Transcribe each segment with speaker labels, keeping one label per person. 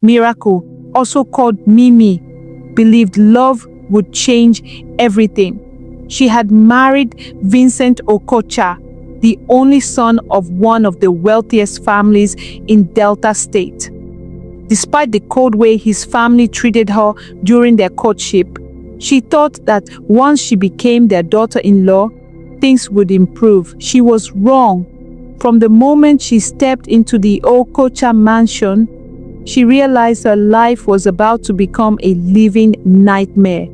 Speaker 1: Miracle, also called Mimi, believed love would change everything. She had married Vincent Okocha, the only son of one of the wealthiest families in Delta State. Despite the cold way his family treated her during their courtship, she thought that once she became their daughter-in-law, things would improve. She was wrong. From the moment she stepped into the Okocha mansion, she realized her life was about to become a living nightmare.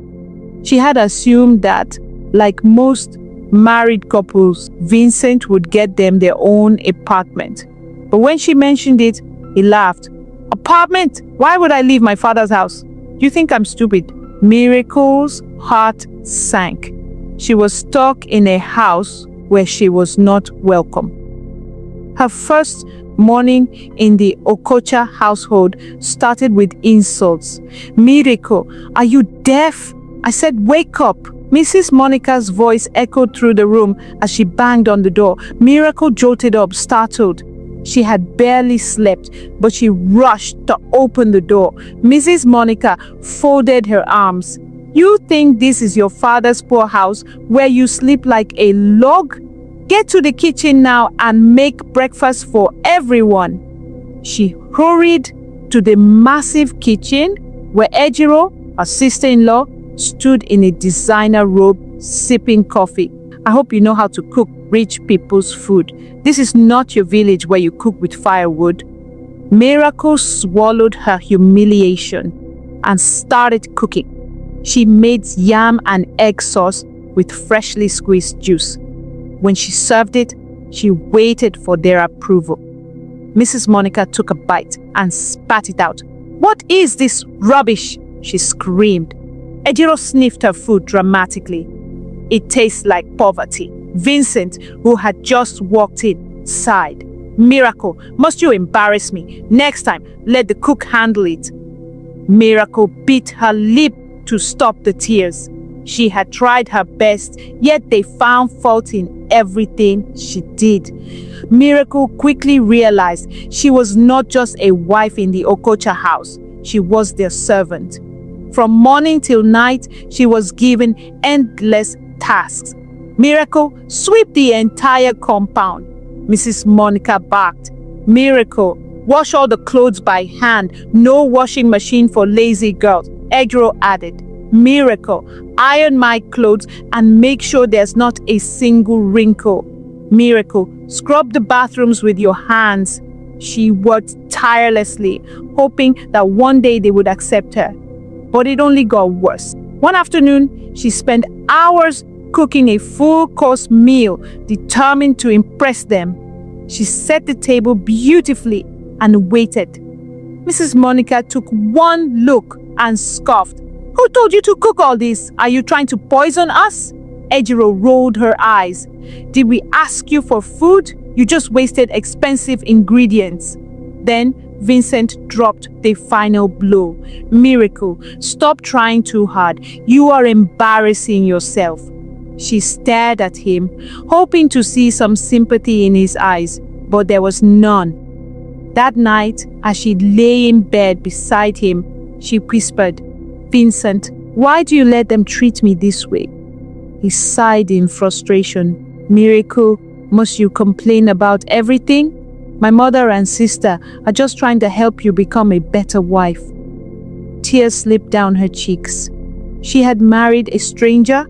Speaker 1: She had assumed that, like most married couples, Vincent would get them their own apartment. But when she mentioned it, he laughed. Apartment? Why would I leave my father's house? You think I'm stupid? Miracle's heart sank. She was stuck in a house where she was not welcome. Her first morning in the Okocha household started with insults. Miracle, are you deaf? I said, wake up. Mrs. Monica's voice echoed through the room as she banged on the door. Miracle jolted up, startled. She had barely slept, but she rushed to open the door. Mrs. Monica folded her arms. You think this is your father's poor house where you sleep like a log? Get to the kitchen now and make breakfast for everyone. She hurried to the massive kitchen where Ejiro, her sister-in-law, stood in a designer robe sipping coffee. I hope you know how to cook rich people's food. This is not your village where you cook with firewood. Miracle swallowed her humiliation and started cooking. She made yam and egg sauce with freshly squeezed juice. When she served it, she waited for their approval. Mrs. Monica took a bite and spat it out. What is this rubbish? She screamed. Ejiro sniffed her food dramatically. It tastes like poverty. Vincent, who had just walked in, sighed. Miracle, must you embarrass me? Next time, let the cook handle it. Miracle bit her lip to stop the tears. She had tried her best, yet they found fault in everything she did. Miracle quickly realized she was not just a wife in the Okocha house. She was their servant. From morning till night, she was given endless tasks. Miracle, sweep the entire compound. Mrs. Monica barked. Miracle, wash all the clothes by hand. No washing machine for lazy girls. Ejiro added. Miracle, iron my clothes and make sure there's not a single wrinkle. Miracle, scrub the bathrooms with your hands. She worked tirelessly, hoping that one day they would accept her. But it only got worse. One afternoon, she spent hours cooking a full-course meal, determined to impress them. She set the table beautifully and waited. Mrs. Monica took one look and scoffed. Who told you to cook all this? Are you trying to poison us? Ejiro rolled her eyes. Did we ask you for food? You just wasted expensive ingredients. Then Vincent dropped the final blow. Miracle, stop trying too hard. You are embarrassing yourself. She stared at him, hoping to see some sympathy in his eyes, but there was none. That night, as she lay in bed beside him, she whispered, Vincent, why do you let them treat me this way? He sighed in frustration. Miracle, must you complain about everything? My mother and sister are just trying to help you become a better wife. Tears slipped down her cheeks. She had married a stranger.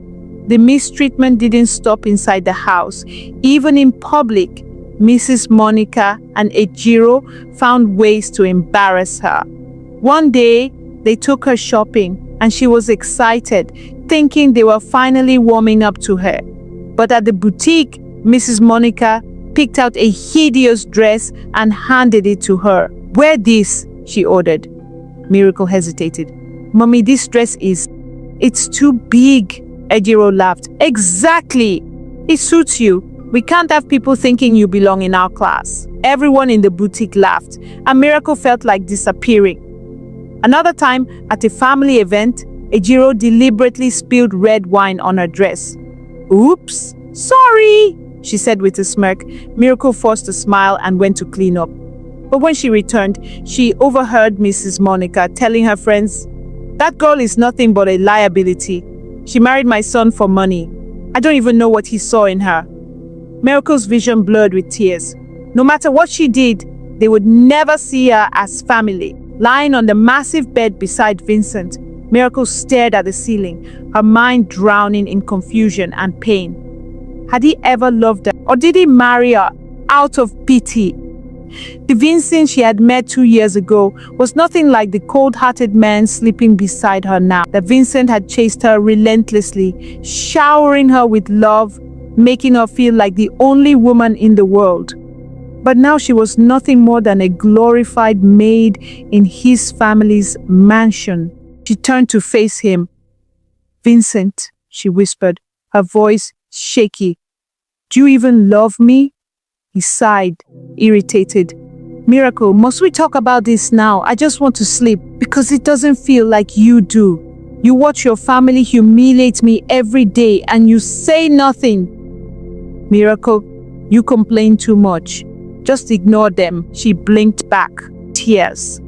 Speaker 1: The mistreatment didn't stop inside the house. Even in public, Mrs. Monica and Ejiro found ways to embarrass her. One day, they took her shopping and she was excited, thinking they were finally warming up to her. But at the boutique, Mrs. Monica picked out a hideous dress and handed it to her. Wear this, she ordered. Miracle hesitated. Mommy, this dress it's too big. Ejiro laughed. Exactly. It suits you. We can't have people thinking you belong in our class. Everyone in the boutique laughed, and Miracle felt like disappearing. Another time, at a family event, Ejiro deliberately spilled red wine on her dress. Oops, sorry, she said with a smirk. Miracle forced a smile and went to clean up. But when she returned, she overheard Mrs. Monica telling her friends, "That girl is nothing but a liability. She married my son for money. I don't even know what he saw in her." Miracle's vision blurred with tears. No matter what she did, they would never see her as family. Lying on the massive bed beside Vincent, Miracle stared at the ceiling, her mind drowning in confusion and pain. Had he ever loved her, or did he marry her out of pity? The Vincent she had met 2 years ago was nothing like the cold-hearted man sleeping beside her now. The Vincent had chased her relentlessly, showering her with love, making her feel like the only woman in the world. But now she was nothing more than a glorified maid in his family's mansion. She turned to face him. "Vincent," she whispered, her voice shaky. "Do you even love me?" He sighed, irritated. "Miracle, must we talk about this now? I just want to sleep because it doesn't feel like you do. You watch your family humiliate me every day and you say nothing." "Miracle, you complain too much. Just ignore them." She blinked back, tears.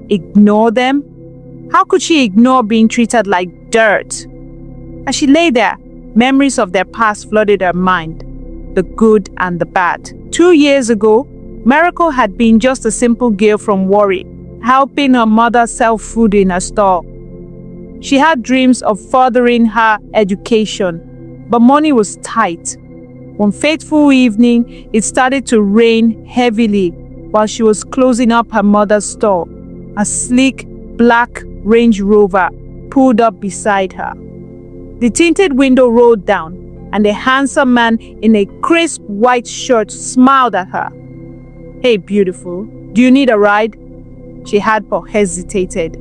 Speaker 1: Ignore them? How could she ignore being treated like dirt? As she lay there, memories of their past flooded her mind, the good and the bad. 2 years ago, Miracle had been just a simple girl from Warri, helping her mother sell food in her stall. She had dreams of furthering her education, but money was tight. One fateful evening, it started to rain heavily while she was closing up her mother's store. A sleek, black Range Rover pulled up beside her. The tinted window rolled down, and a handsome man in a crisp white shirt smiled at her. "Hey, beautiful, do you need a ride?" She had but hesitated.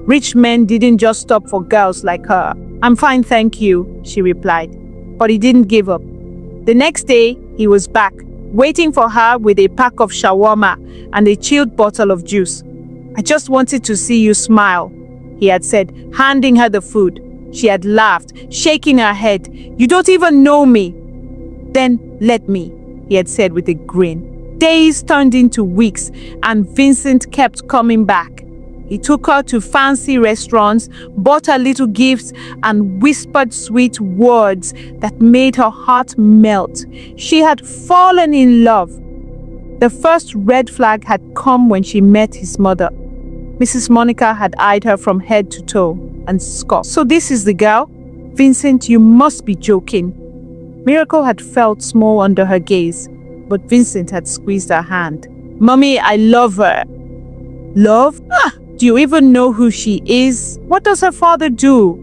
Speaker 1: Rich men didn't just stop for girls like her. "I'm fine, thank you," she replied. But he didn't give up. The next day, he was back, waiting for her with a pack of shawarma and a chilled bottle of juice. "I just wanted to see you smile," he had said, handing her the food. She had laughed, shaking her head. "You don't even know me." "Then let me," he had said with a grin. Days turned into weeks, and Vincent kept coming back. He took her to fancy restaurants, bought her little gifts, and whispered sweet words that made her heart melt. She had fallen in love. The first red flag had come when she met his mother. Mrs. Monica had eyed her from head to toe and scoffed. "So this is the girl? Vincent, you must be joking." Miracle had felt small under her gaze, but Vincent had squeezed her hand. "Mommy, I love her." "Love? Do you even know who she is? What does her father do?"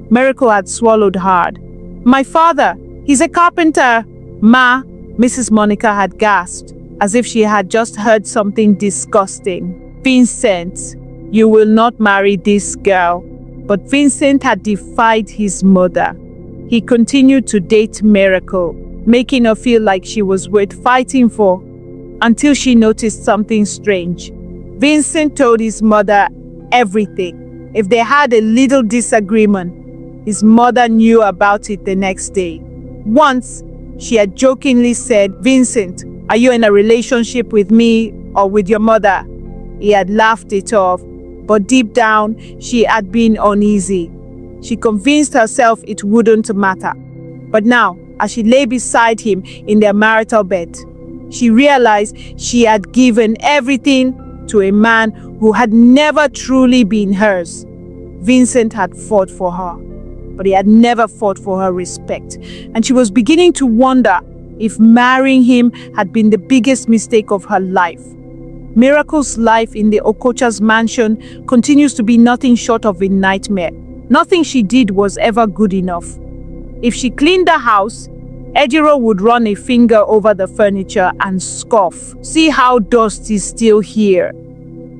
Speaker 1: Miracle had swallowed hard. "My father, he's a carpenter." "Ma," Mrs. Monica had gasped, as if she had just heard something disgusting. "Vincent, you will not marry this girl." But Vincent had defied his mother. He continued to date Miracle, making her feel like she was worth fighting for, until she noticed something strange. Vincent told his mother everything. If they had a little disagreement, his mother knew about it the next day. Once, she had jokingly said, "Vincent, are you in a relationship with me or with your mother?" He had laughed it off, but deep down, she had been uneasy. She convinced herself it wouldn't matter. But now, as she lay beside him in their marital bed, she realized she had given everything to a man who had never truly been hers. Vincent had fought for her, but he had never fought for her respect, and she was beginning to wonder if marrying him had been the biggest mistake of her life. Miracle's life in the Okocha's mansion continues to be nothing short of a nightmare. Nothing she did was ever good enough. If she cleaned the house, Ejiro would run a finger over the furniture and scoff. "See how dust is still here.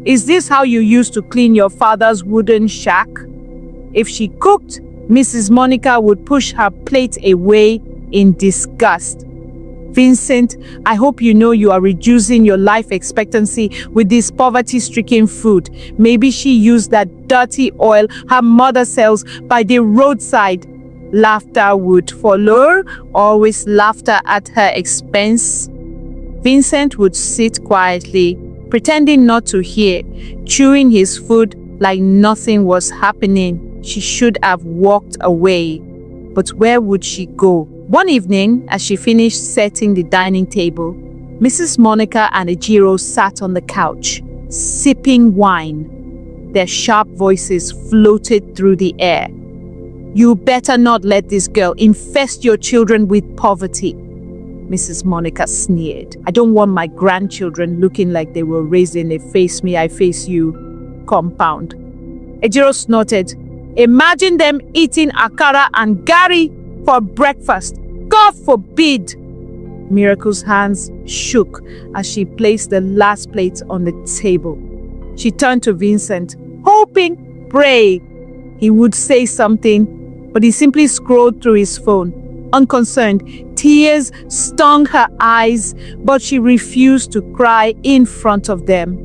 Speaker 1: Is this how you used to clean your father's wooden shack?" If she cooked, Mrs. Monica would push her plate away in disgust. "Vincent, I hope you know you are reducing your life expectancy with this poverty-stricken food. Maybe she used that dirty oil her mother sells by the roadside." Laughter would follow, always laughter at her expense. Vincent would sit quietly, pretending not to hear, chewing his food like nothing was happening. She should have walked away. But where would she go? One evening, as she finished setting the dining table, Mrs. Monica and Ejiro sat on the couch, sipping wine. Their sharp voices floated through the air. "You better not let this girl infest your children with poverty," Mrs. Monica sneered. "I don't want my grandchildren looking like they were raised in a face me, I face you compound." Ejiro snorted. "Imagine them eating akara and gari for breakfast. God forbid!" Miracle's hands shook as she placed the last plate on the table. She turned to Vincent, hoping, praying he would say something, but he simply scrolled through his phone. Unconcerned, tears stung her eyes, but she refused to cry in front of them.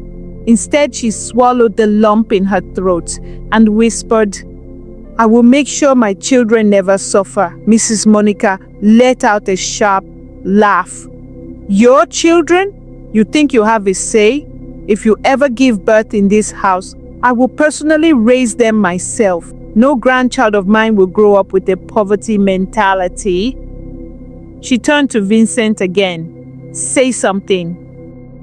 Speaker 1: Instead, she swallowed the lump in her throat and whispered, "I will make sure my children never suffer." Mrs. Monica let out a sharp laugh. "Your children? You think you have a say? If you ever give birth in this house, I will personally raise them myself. No grandchild of mine will grow up with a poverty mentality." She turned to Vincent again. "Say something."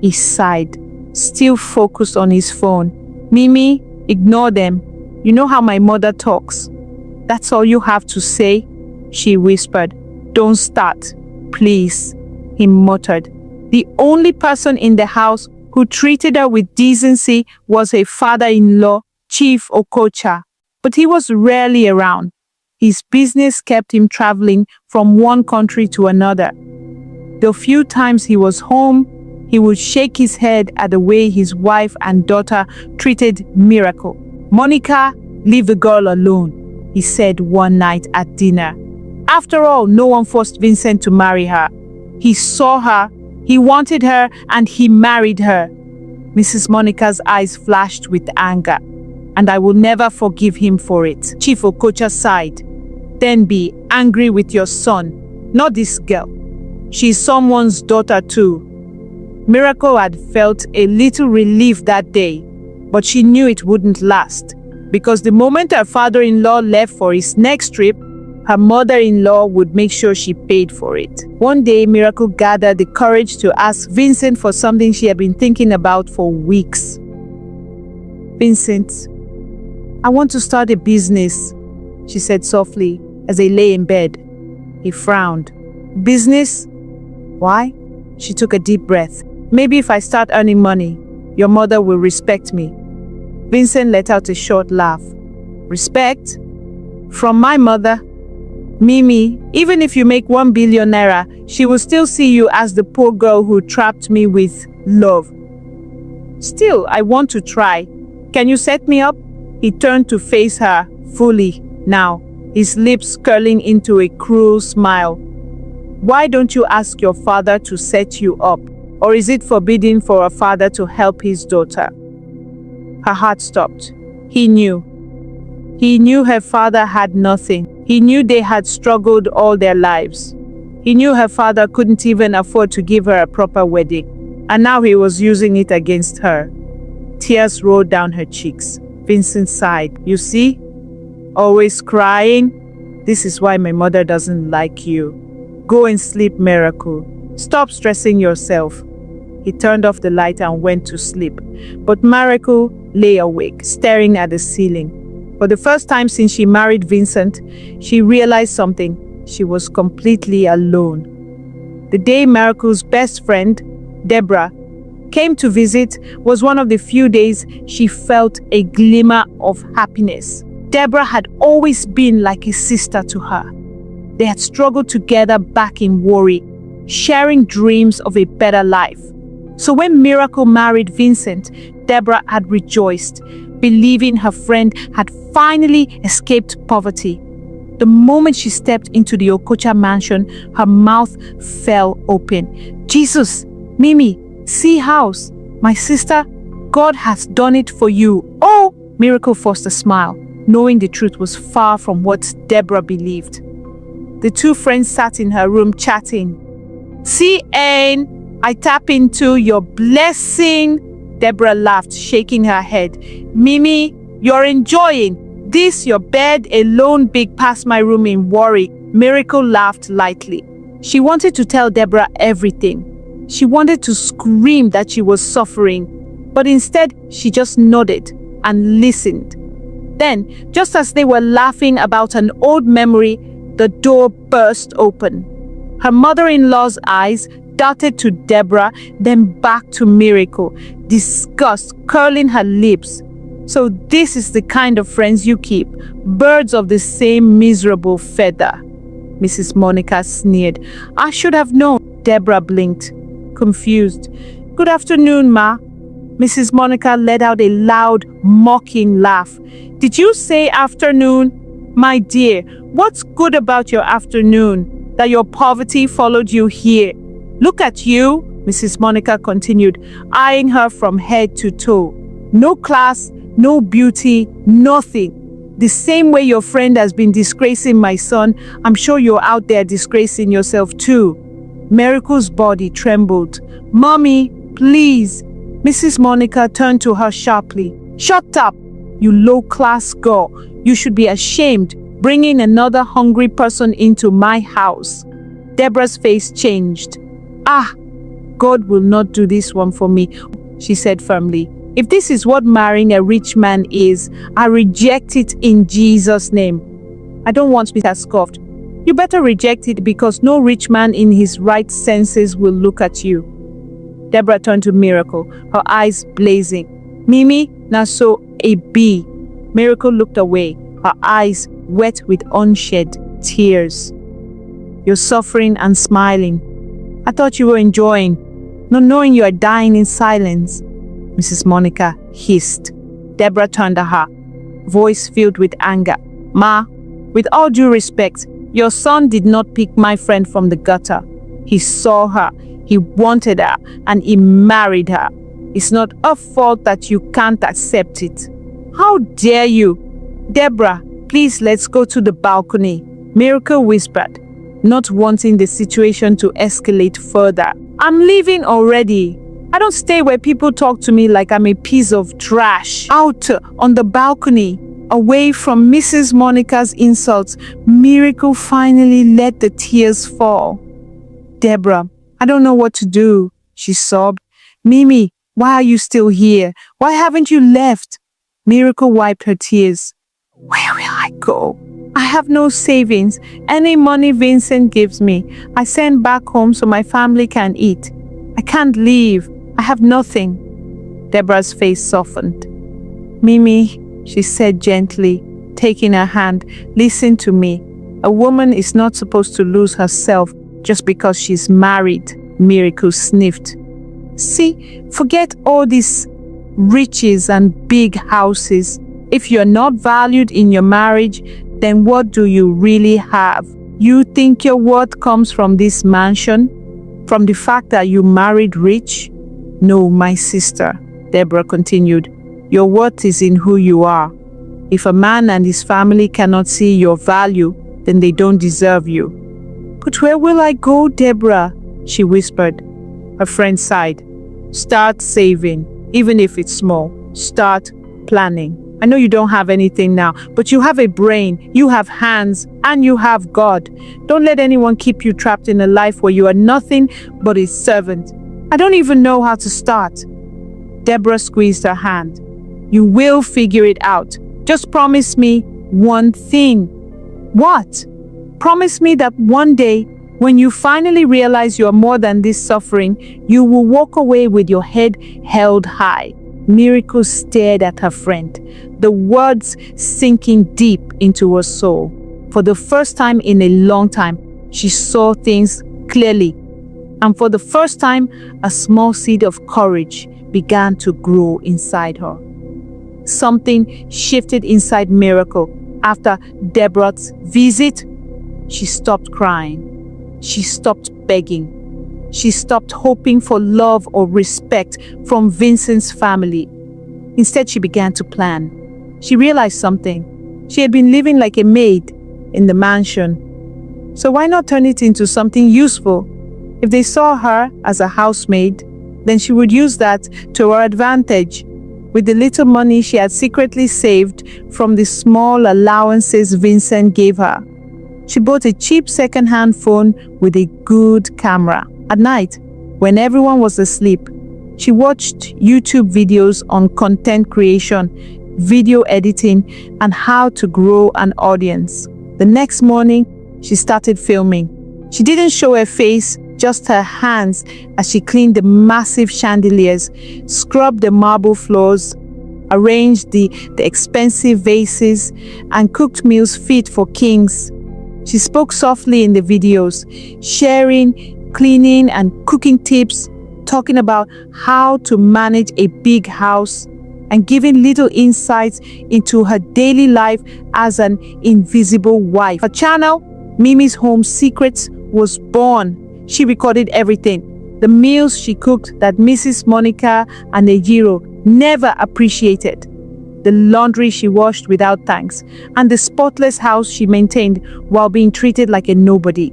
Speaker 1: He sighed, still focused on his phone. "Mimi, ignore them. You know how my mother talks. That's all you have to say?" she whispered. "Don't start, please," he muttered. The only person in the house who treated her with decency was her father-in-law, Chief Okocha. But he was rarely around. His business kept him traveling from one country to another. The few times he was home, he would shake his head at the way his wife and daughter treated Miracle. "Monica, leave the girl alone," he said one night at dinner. After all, no one forced Vincent to marry her. He saw her, he wanted her, and he married her. Mrs. Monica's eyes flashed with anger. "And I will never forgive him for it." Chief Okocha sighed. "Then be angry with your son, not this girl. She's someone's daughter too." Miracle had felt a little relief that day, but she knew it wouldn't last, because the moment her father-in-law left for his next trip, her mother-in-law would make sure she paid for it. One day, Miracle gathered the courage to ask Vincent for something she had been thinking about for weeks. "Vincent, I want to start a business," she said softly as they lay in bed. He frowned. "Business? Why?" She took a deep breath. "Maybe if I start earning money, your mother will respect me." Vincent let out a short laugh. "Respect? From my mother? Mimi, even if you make 1 billion naira, she will still see you as the poor girl who trapped me with love." "Still, I want to try. Can you set me up?" He turned to face her fully now, his lips curling into a cruel smile. "Why don't you ask your father to set you up? Or is it forbidden for a father to help his daughter?" Her heart stopped. He knew. He knew her father had nothing. He knew they had struggled all their lives. He knew her father couldn't even afford to give her a proper wedding. And now he was using it against her. Tears rolled down her cheeks. Vincent sighed. "You see? Always crying? This is why my mother doesn't like you. Go and sleep, Miracle. Stop stressing yourself." He turned off the light and went to sleep. But Miracle lay awake, staring at the ceiling. For the first time since she married Vincent, she realized something. She was completely alone. The day Miracle's best friend, Deborah, came to visit was one of the few days she felt a glimmer of happiness. Deborah had always been like a sister to her. They had struggled together back in Warri, sharing dreams of a better life. So when Miracle married Vincent, Deborah had rejoiced, believing her friend had finally escaped poverty. The moment she stepped into the Okocha mansion, her mouth fell open. "Jesus, Mimi, see house. My sister, God has done it for you." "Oh!" Miracle forced a smile, knowing the truth was far from what Deborah believed. The two friends sat in her room chatting. "See, Anne, I tap into your blessing." Deborah laughed, shaking her head. Mimi, you're enjoying this, your bed alone big past my room in worry. Miracle laughed lightly. She wanted to tell Deborah everything. She wanted to scream that she was suffering, but instead she just nodded and listened. Then, just as they were laughing about an old memory, the door burst open. Her mother-in-law's eyes darted to Deborah, then back to Miracle, disgust curling her lips. So this is the kind of friends you keep, birds of the same miserable feather. Mrs. Monica sneered. I should have known. Deborah blinked, confused. Good afternoon, Ma. Mrs. Monica let out a loud, mocking laugh. Did you say afternoon? My dear, what's good about your afternoon? That your poverty followed you here. Look at you, Mrs. Monica continued, eyeing her from head to toe. No class, no beauty, nothing. The same way your friend has been disgracing my son, I'm sure you're out there disgracing yourself too. Miracle's body trembled. Mommy, please. Mrs. Monica turned to her sharply. Shut up, you low-class girl. You should be ashamed bringing another hungry person into my house. Deborah's face changed. Ah, God will not do this one for me, she said firmly. If this is what marrying a rich man is, I reject it in Jesus' name. I don't want Peter scoffed. You better reject it because no rich man in his right senses will look at you. Deborah turned to Miracle, her eyes blazing. Mimi, now so a bee. Miracle looked away, her eyes wet with unshed tears. You're suffering and smiling. I thought you were enjoying, not knowing you are dying in silence. Mrs. Monica hissed. Deborah turned to her, voice filled with anger. Ma, with all due respect, your son did not pick my friend from the gutter. He saw her, he wanted her, and he married her. It's not her fault that you can't accept it. How dare you? Deborah, please let's go to the balcony, Miracle whispered, not wanting the situation to escalate further. I'm leaving already. I don't stay where people talk to me like I'm a piece of trash. Out on the balcony, away from Mrs. Monica's insults, Miracle finally let the tears fall. Deborah, I don't know what to do, she sobbed. Mimi, why are you still here? Why haven't you left? Miracle wiped her tears. Where will I go? I have no savings. Any money Vincent gives me, I send back home so my family can eat. I can't leave. I have nothing. Deborah's face softened. Mimi, she said gently, taking her hand, listen to me. A woman is not supposed to lose herself just because she's married. Miracle sniffed. See, forget all these riches and big houses. If you're not valued in your marriage, then what do you really have? You think your worth comes from this mansion? From the fact that you married rich? No, my sister, Deborah continued. Your worth is in who you are. If a man and his family cannot see your value, then they don't deserve you. But where will I go, Deborah? She whispered. Her friend sighed. Start saving, even if it's small. Start planning. I know you don't have anything now, but you have a brain, you have hands, and you have God. Don't let anyone keep you trapped in a life where you are nothing but a servant. I don't even know how to start. Deborah squeezed her hand. You will figure it out. Just promise me one thing. What? Promise me that one day, when you finally realize you are more than this suffering, you will walk away with your head held high. Miracle stared at her friend, the words sinking deep into her soul. For the first time in a long time, she saw things clearly. And for the first time, a small seed of courage began to grow inside her. Something shifted inside Miracle. After Deborah's visit, she stopped crying. She stopped begging. She stopped hoping for love or respect from Vincent's family. Instead, she began to plan. She realized something. She had been living like a maid in the mansion. So why not turn it into something useful? If they saw her as a housemaid, Then she would use that to her advantage. With the little money she had secretly saved from the small allowances Vincent gave her, she bought a cheap second-hand phone with a good camera. At night, when everyone was asleep, she watched YouTube videos on content creation, video editing, and how to grow an audience. The next morning, she started filming. She didn't show her face, just her hands as she cleaned the massive chandeliers, scrubbed the marble floors, arranged the expensive vases, and cooked meals fit for kings. She spoke softly in the videos, sharing cleaning and cooking tips, talking about how to manage a big house, and giving little insights into her daily life as an invisible wife. Her channel, Mimi's Home Secrets, was born. She recorded everything. The meals she cooked that Mrs. Monica and Ejiro never appreciated, the laundry she washed without thanks, and the spotless house she maintained while being treated like a nobody.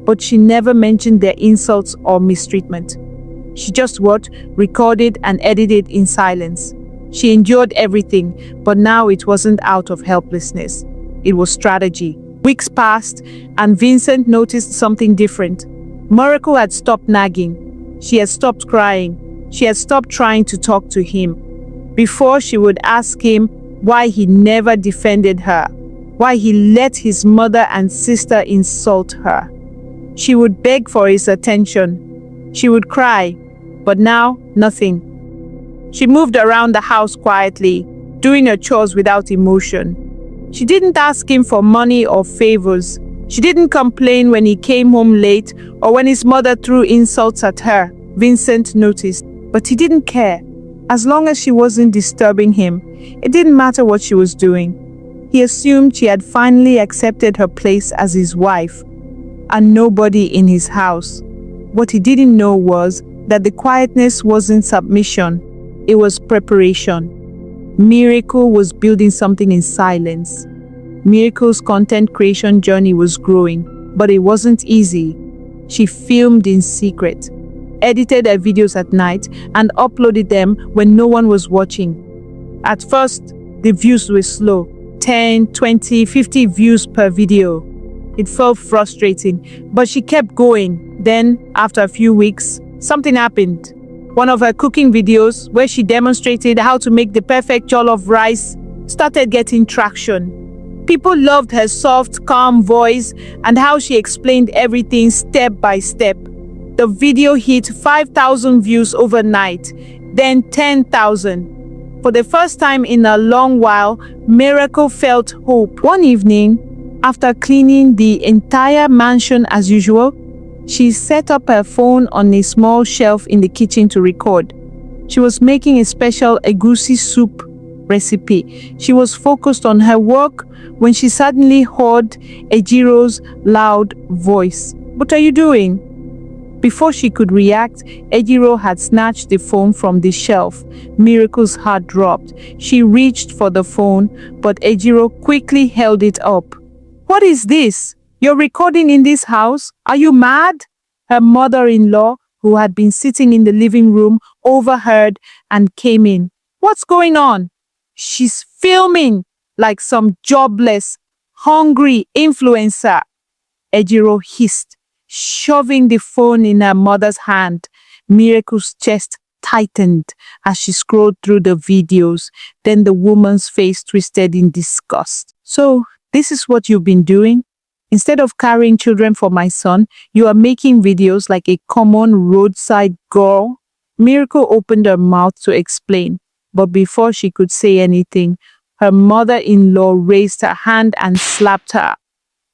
Speaker 1: But she never mentioned their insults or mistreatment. She just recorded and edited in silence. She endured everything, but now it wasn't out of helplessness. It was strategy. Weeks passed, and Vincent noticed something different. Miracle had stopped nagging. She had stopped crying. She had stopped trying to talk to him. Before, she would ask him why he never defended her, why he let his mother and sister insult her. She would beg for his attention. She would cry, but now nothing. She moved around the house quietly, doing her chores without emotion. She didn't ask him for money or favors. She didn't complain when he came home late or when his mother threw insults at her. Vincent noticed, but he didn't care. As long as she wasn't disturbing him, it didn't matter what she was doing. He assumed she had finally accepted her place as his wife and nobody in his house. What he didn't know was that the quietness wasn't submission, it was preparation. Miracle was building something in silence. Miracle's content creation journey was growing, but it wasn't easy. She filmed in secret, edited her videos at night, and uploaded them when no one was watching. At first, the views were slow, 10, 20, 50 views per video. It felt frustrating, but she kept going. Then, after a few weeks, something happened. One of her cooking videos, where she demonstrated how to make the perfect jollof rice, started getting traction. People loved her soft, calm voice and how she explained everything step by step. The video hit 5,000 views overnight, then 10,000. For the first time in a long while, Miracle felt hope. One evening, after cleaning the entire mansion as usual, she set up her phone on a small shelf in the kitchen to record. She was making a special egusi soup recipe. She was focused on her work when she suddenly heard Ejiro's loud voice. "What are you doing?" Before she could react, Ejiro had snatched the phone from the shelf. Miracle's heart dropped. She reached for the phone, but Ejiro quickly held it up. "What is this? You're recording in this house? Are you mad?" Her mother-in-law, who had been sitting in the living room, overheard and came in. "What's going on?" "She's filming like some jobless, hungry influencer," Ejiro hissed, shoving the phone in her mother's hand. Miracle's chest tightened as she scrolled through the videos. Then the woman's face twisted in disgust. "So, this is what you've been doing? Instead of carrying children for my son, you are making videos like a common roadside girl?" Miracle opened her mouth to explain, but before she could say anything, her mother-in-law raised her hand and slapped her.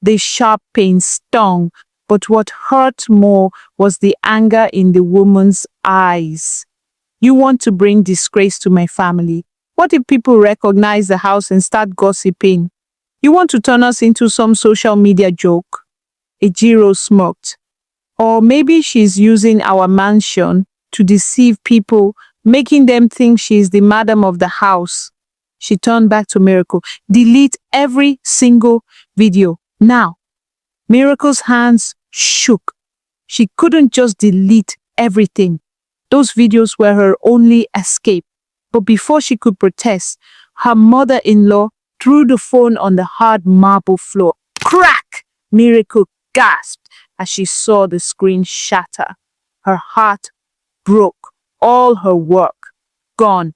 Speaker 1: The sharp pain stung, but what hurt more was the anger in the woman's eyes. "You want to bring disgrace to my family. What if people recognize the house and start gossiping? You want to turn us into some social media joke?" Ejiro smirked. "Or maybe she's using our mansion to deceive people, making them think she's the madam of the house." She turned back to Miracle. "Delete every single video, now." Miracle's hands shook. She couldn't just delete everything. Those videos were her only escape. But before she could protest, her mother-in-law threw the phone on the hard marble floor. Crack! Miracle gasped as she saw the screen shatter. Her heart broke. All her work gone.